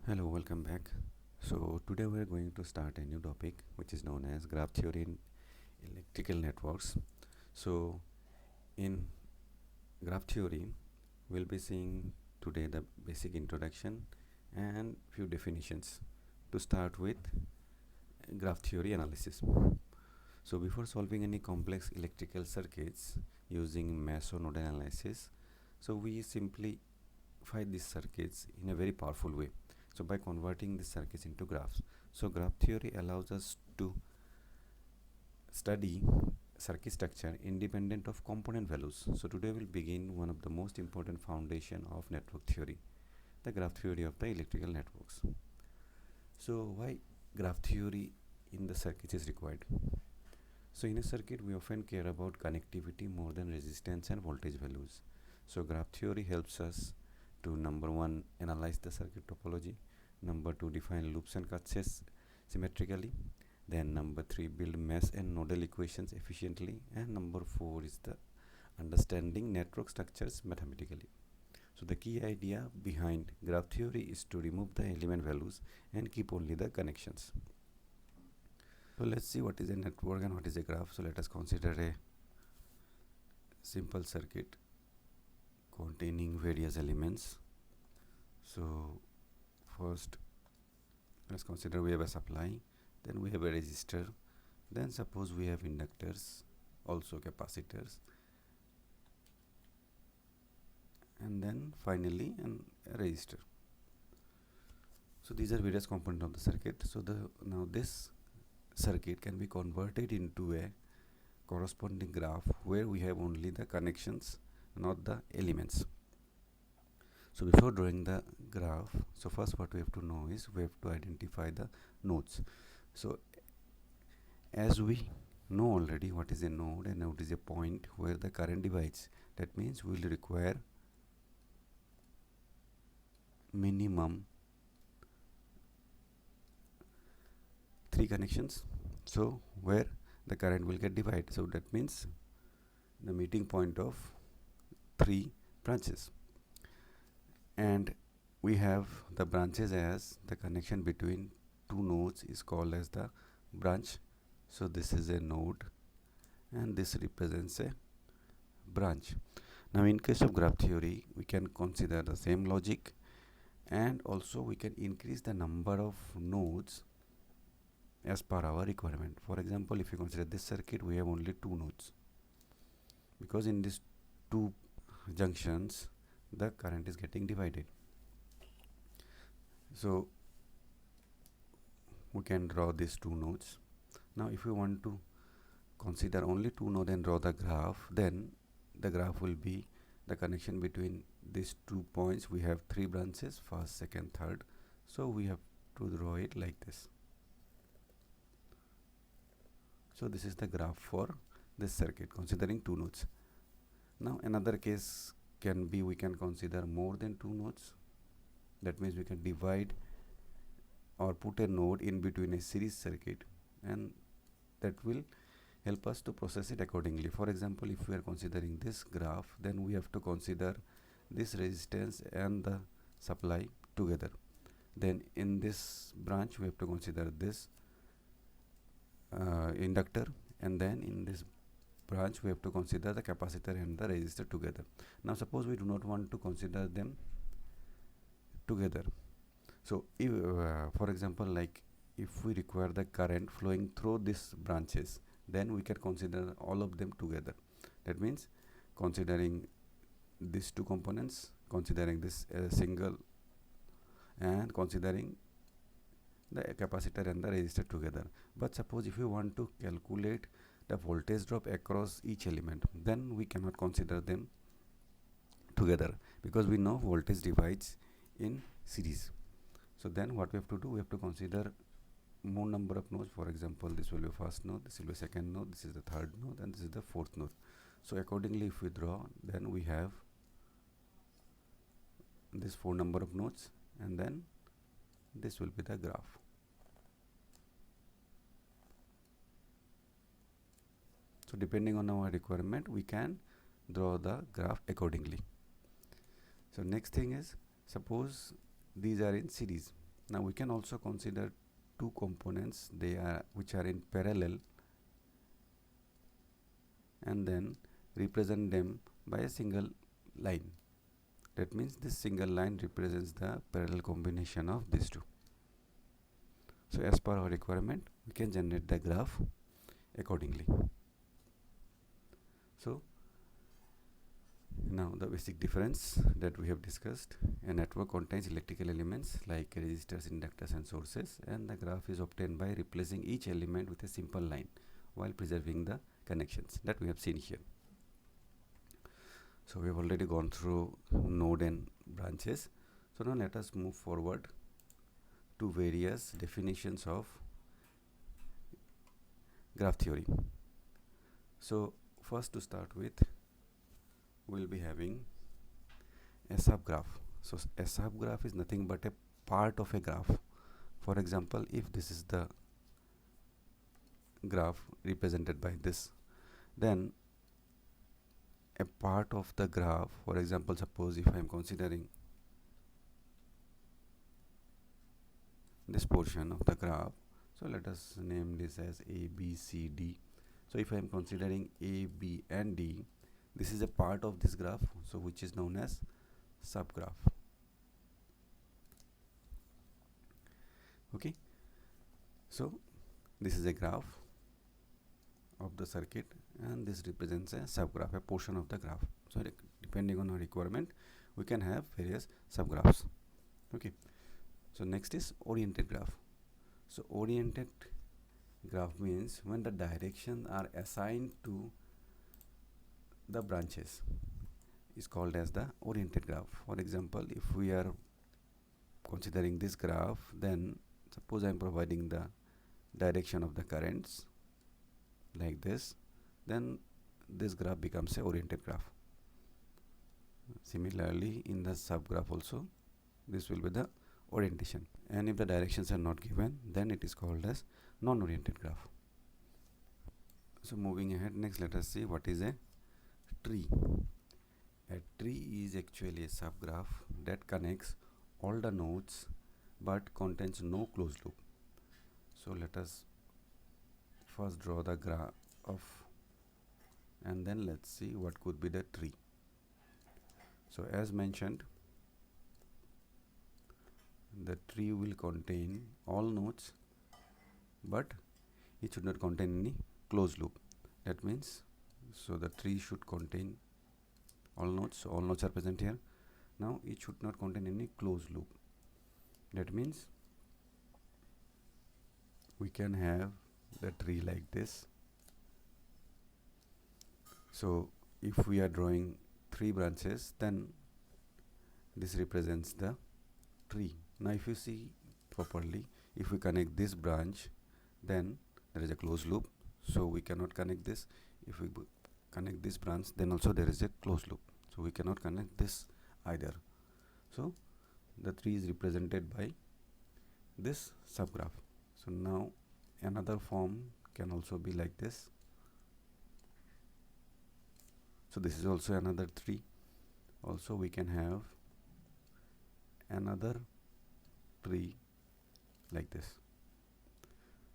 Hello, welcome back. So today we are going to start a new topic which is known as graph theory in electrical networks. So in graph theory we'll be seeing today the basic introduction and few definitions to start with graph theory analysis. So before solving any complex electrical circuits using mesh or nodal analysis, so we simplify these circuits in a very powerful way. So by converting these circuits into graphs, so graph theory allows us to study circuit structure independent of component values. So today we'll begin one of the most important foundation of network theory, the graph theory of the electrical networks. So why graph theory in the circuits is required? So in a circuit we often care about connectivity more than resistance and voltage values. So graph theory helps us to number one, analyze the circuit topology, number two, define loops and cuts symmetrically, then number three, build mesh and nodal equations efficiently, and number four is the understanding network structures mathematically. So the key idea behind graph theory is to remove the element values and keep only the connections. So let's see what is a network and what is a graph. So let us consider a simple circuit containing various elements. So first let's consider we have a supply, then we have a resistor, then suppose we have inductors, also capacitors, and then finally a resistor. So these are various components of the circuit. So now this circuit can be converted into a corresponding graph where we have only the connections, not the elements. So before drawing the graph, so first what we have to know is we have to identify the nodes. So as we know already what is a node, and node is a point where the current divides. That means we will require minimum 3 connections, so where the current will get divided. So that means the meeting point of 3 branches, and we have the branches as the connection between 2 nodes is called as the branch. So this is a node and this represents a branch. Now in case of graph theory we can consider the same logic, and also we can increase the number of nodes as per our requirement. For example, if you consider this circuit, we have only 2 nodes, because in these 2 junctions the current is getting divided. So we can draw these 2 nodes. Now if we want to consider only 2 nodes and draw the graph, then the graph will be the connection between these 2 points. We have 3 branches, first, second, third, so we have to draw it like this. So this is the graph for this circuit considering 2 nodes. Now another case can be we can consider more than 2 nodes. That means we can divide or put a node in between a series circuit, and that will help us to process it accordingly. For example, if we are considering this graph, then we have to consider this resistance and the supply together. Then in this branch we have to consider this inductor, and then in this branch we have to consider the capacitor and the resistor together. Now suppose we do not want to consider them together. So if for example, like if we require the current flowing through these branches, then we can consider all of them together. That means considering these 2 components, considering this single, and considering the capacitor and the resistor together. But suppose if you want to calculate the voltage drop across each element, then we cannot consider them together, because we know voltage divides in series. So then what we have to do, we have to consider more number of nodes. For example, this will be first node, this will be second node, this is the third node, and this is the fourth node. So accordingly if we draw, then we have this 4 number of nodes, and then this will be the graph. So depending on our requirement we can draw the graph accordingly. So next thing is, suppose these are in series, Now we can also consider two components which are in parallel, and then represent them by a single line. That means this single line represents the parallel combination of these two. So as per our requirement, we can generate the graph accordingly. So now the basic difference that we have discussed: a network contains electrical elements like resistors, inductors and sources, and the graph is obtained by replacing each element with a simple line while preserving the connections that we have seen here. So we have already gone through node and branches. So now let us move forward to various definitions of graph theory. So first, to start with, we'll be having a subgraph. So a subgraph is nothing but a part of a graph. For example, if this is the graph represented by this, then a part of the graph, for example, suppose if I am considering this portion of the graph, so let us name this as A, B, C, D. So if I am considering A, B and D, this is a part of this graph, so which is known as subgraph. Okay, so this is a graph of the circuit, and this represents a subgraph, a portion of the graph. So depending on our requirement, we can have various subgraphs. Okay, so next is oriented graph. So oriented graph means when the directions are assigned to the branches is called as the oriented graph. For example, if we are considering this graph, then suppose I am providing the direction of the currents like this, then this graph becomes a oriented graph. Similarly, in the subgraph also, this will be the orientation, and if the directions are not given, then it is called as non-oriented graph. So moving ahead, next let us see what is a tree. A tree is actually a subgraph that connects all the nodes but contains no closed loop. So let us first draw the graph and then let's see what could be the tree. So as mentioned, the tree will contain all nodes, but it should not contain any closed loop. That means, so the tree should contain all nodes, so all nodes are present here. Now it should not contain any closed loop. That means we can have the tree like this. So if we are drawing 3 branches, then this represents the tree. Now if you see properly, if we connect this branch, then there is a closed loop, so we cannot connect this. If we connect this branch, then also there is a closed loop, so we cannot connect this either. So the tree is represented by this subgraph. So now another form can also be like this. So this is also another tree. Also we can have another tree like this,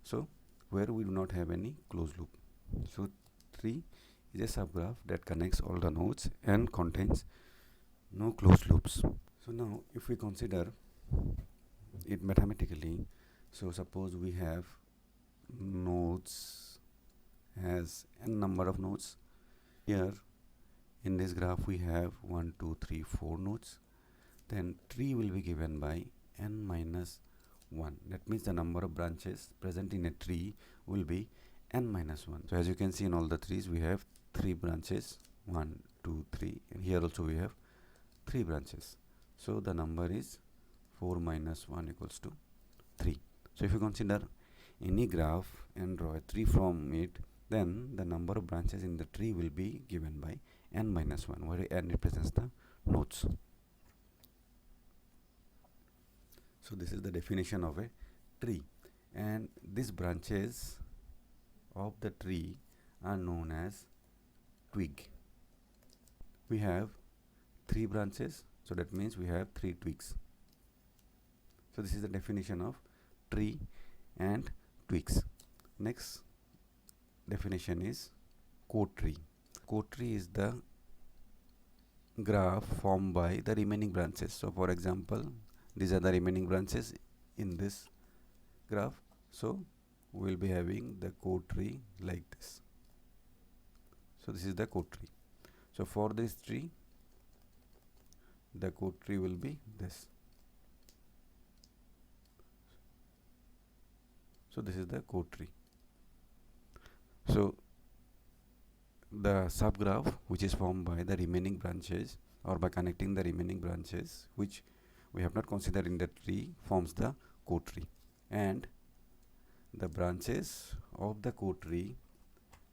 so where we do not have any closed loop. So tree is a subgraph that connects all the nodes and contains no closed loops. So now if we consider it mathematically, so suppose we have nodes as n number of nodes. Here in this graph we have 1, 2, 3, 4 nodes. Then tree will be given by n minus 1. That means the number of branches present in a tree will be n minus 1. So as you can see, in all the trees we have 3 branches, 1, 2, 3, and here also we have 3 branches. So the number is 4 minus 1 equals to 3. So if you consider any graph and draw a tree from it, then the number of branches in the tree will be given by n minus 1, where n represents the nodes. So this is the definition of a tree, and these branches of the tree are known as twig. We have 3 branches, so that means we have 3 twigs. So this is the definition of tree and twigs. Next definition is chord tree. Chord tree is the graph formed by the remaining branches. So for example, these are the remaining branches in this graph. So we will be having the chord tree like this. So this is the chord tree. So for this tree, the chord tree will be this. So this is the chord tree. So the subgraph, which is formed by the remaining branches or by connecting the remaining branches which we have not considered in the tree, forms the chord tree, and the branches of the chord tree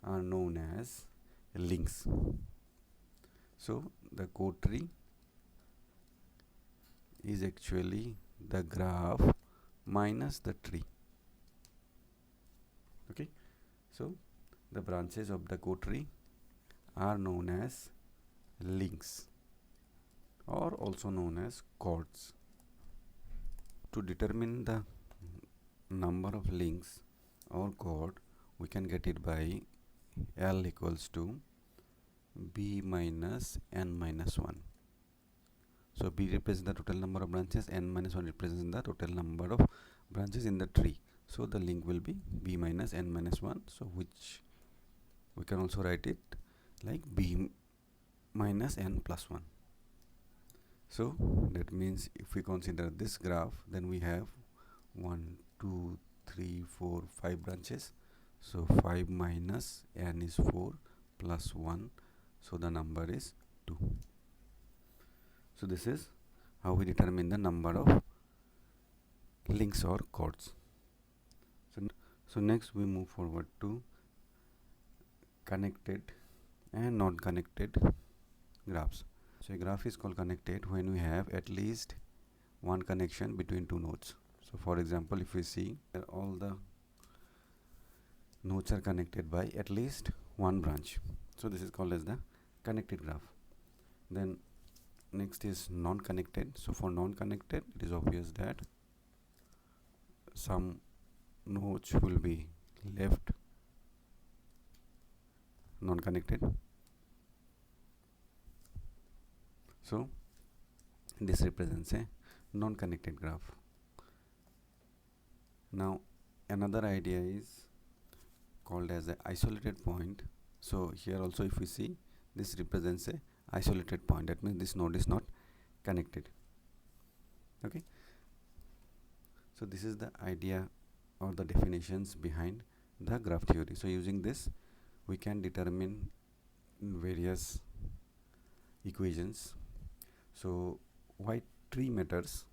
are known as links. So the chord tree is actually the graph minus the tree. Okay, so the branches of the chord tree are known as links, or also known as chords. To determine the number of links or chord, we can get it by L equals to B minus N minus 1. So B represents the total number of branches, N minus 1 represents the total number of branches in the tree. So the link will be B minus N minus 1, so which we can also write it like B minus N plus 1. So that means if we consider this graph, then we have 1, 2, 3, 4, 5 branches. So 5 minus N is 4 plus 1, so the number is 2. So this is how we determine the number of links or chords. So next we move forward to connected and non-connected graphs. So a graph is called connected when we have at least one connection between two nodes. So for example, if we see all the nodes are connected by at least one branch, so this is called as the connected graph. Then next is non-connected. So for non-connected, it is obvious that some nodes will be left non-connected. So this represents a non-connected graph. Now another idea is called as a isolated point. So here also if we see, this represents a isolated point. That means this node is not connected. Okay, so this is the idea or the definitions behind the graph theory. So using this, we can determine various equations. So why tree matters?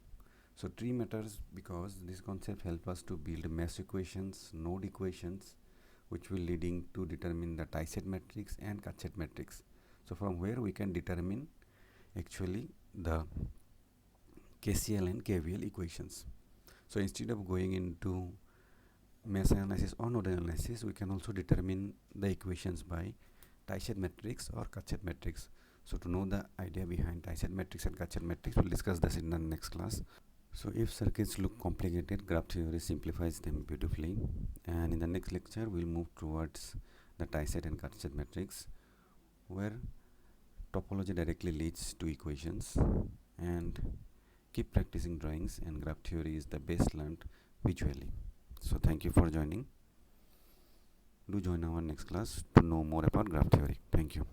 So tree matters because this concept helps us to build mesh equations, node equations, which will leading to determine the tie-set matrix and cut-set matrix. So from where we can determine actually the KCL and KVL equations. So instead of going into mesh analysis or node analysis, we can also determine the equations by tie-set matrix or cut-set matrix. So to know the idea behind tie-set matrix and cut-set matrix, we'll discuss this in the next class. So if circuits look complicated, graph theory simplifies them beautifully. And in the next lecture, we'll move towards the tie-set and cut-set matrix, where topology directly leads to equations. And keep practicing drawings, and graph theory is the best learned visually. So thank you for joining. Do join our next class to know more about graph theory. Thank you.